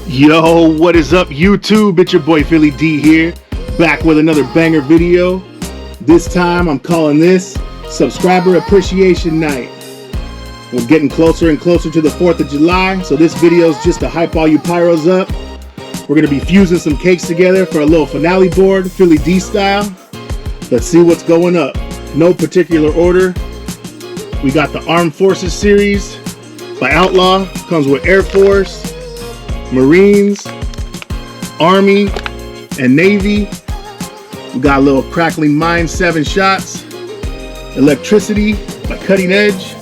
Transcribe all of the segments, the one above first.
Yo, what is up, YouTube? It's your boy Philly D here, back with another banger video. This time I'm calling this Subscriber Appreciation Night. We're getting closer and closer to the 4th of July, so this video is just to hype all you pyros up. We're going to be fusing some cakes together for a little finale board, Philly D style. Let's see what's going up. No particular order. We got the Armed Forces series by Outlaw. Comes with Air Force, Marines, Army, and Navy. We got a little Crackling Mind 7 shots. Electricity by Cutting Edge.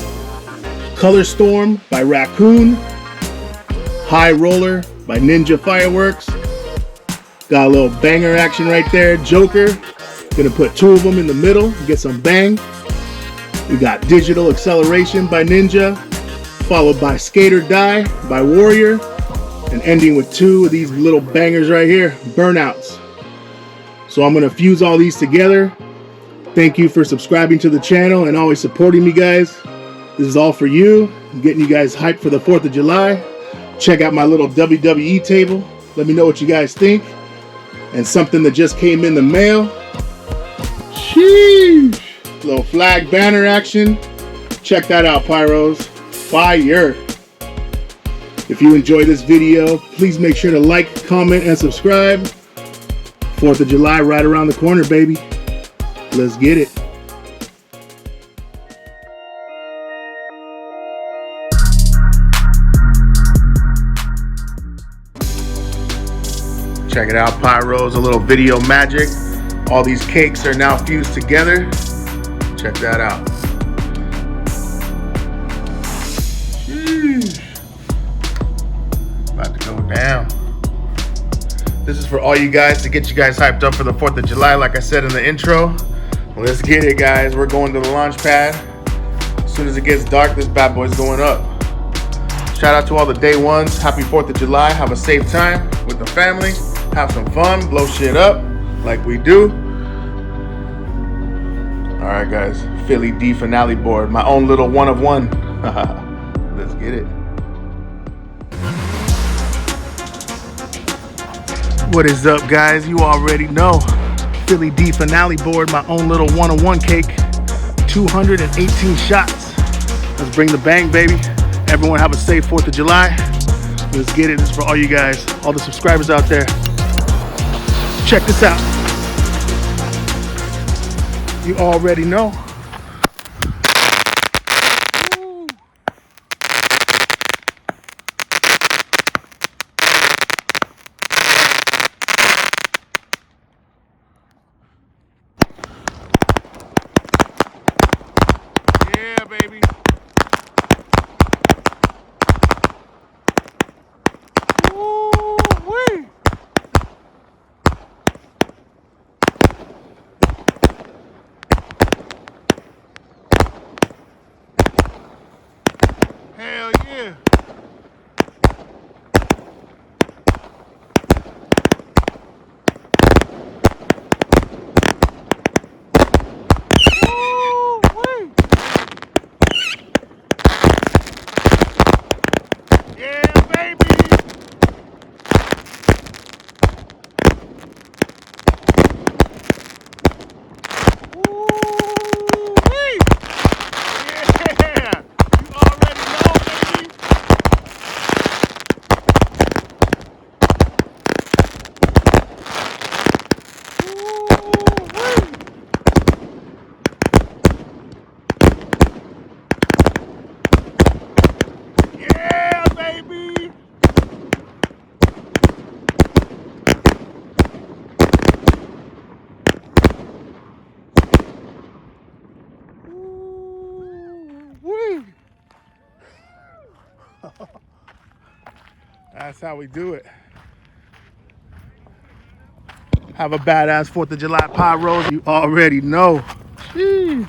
Color Storm by Raccoon. High Roller by Ninja Fireworks. Got a little banger action right there. Joker. Gonna put two of them in the middle, get some bang. We got Digital Acceleration by Ninja, followed by Skate or Die by Warrior, and ending with two of these little bangers right here, Burnouts. So I'm gonna fuse all these together. Thank you for subscribing to the channel and always supporting me, guys. This is all for you. I'm getting you guys hyped for the 4th of July. Check out my little WWE table. Let me know what you guys think. And something that just came in the mail. Sheesh. Little flag banner action. Check that out, pyros. Fire. If you enjoyed this video, please make sure to like, comment, and subscribe. 4th of July right around the corner, baby. Let's get it. Check it out, pyros, a little video magic. All these cakes are now fused together. Check that out. Sheesh. About to go down. This is for all you guys to get you guys hyped up for the 4th of July, like I said in the intro. Let's get it, guys. We're going to the launch pad. As soon as it gets dark, this bad boy's going up. Shout out to all the day ones. Happy 4th of July. Have a safe time with the family. Have some fun. Blow shit up like we do. All right, guys. Philly D finale board. My own little one of one. Let's get it. What is up, guys? You already know. Philly D finale board. My own little one-on-one cake. 218 shots. Let's bring the bang, baby. Everyone have a safe 4th of July. Let's get it. This is for all you guys. All the subscribers out there. Check this out. You already know. Woo. Yeah, baby. Woo-wee. Hell yeah. Woo-wee. Yeah, baby. Woo-wee. Yeah. You already know, baby. Woo-wee. Yeah, baby. Woo-wee. That's how we do it. Have a badass 4th of July pyros. You already know. Sheesh.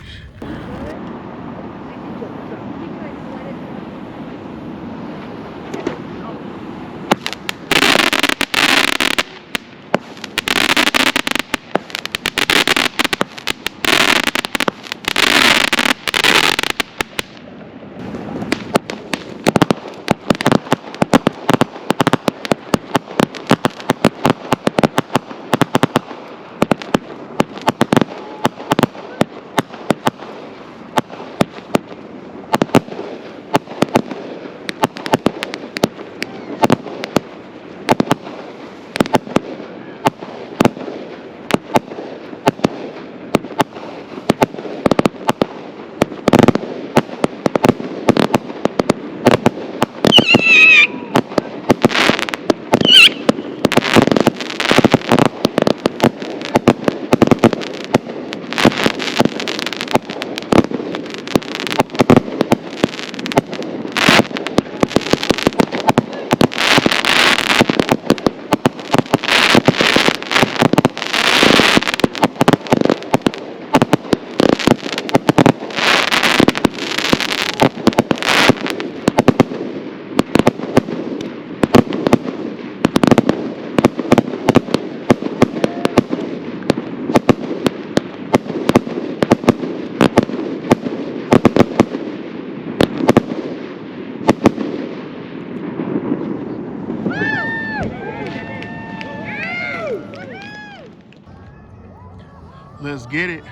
Let's get it.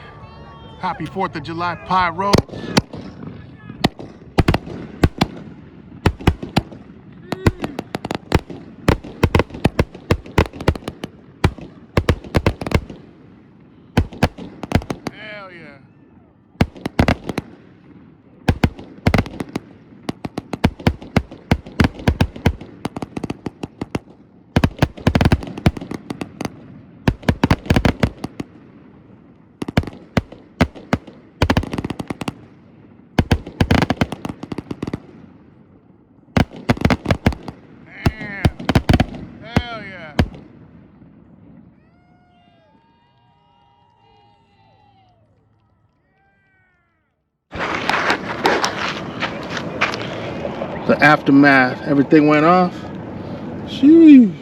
Happy 4th of July pyro. Hell yeah. Hell yeah. The aftermath, everything went off. Sheesh.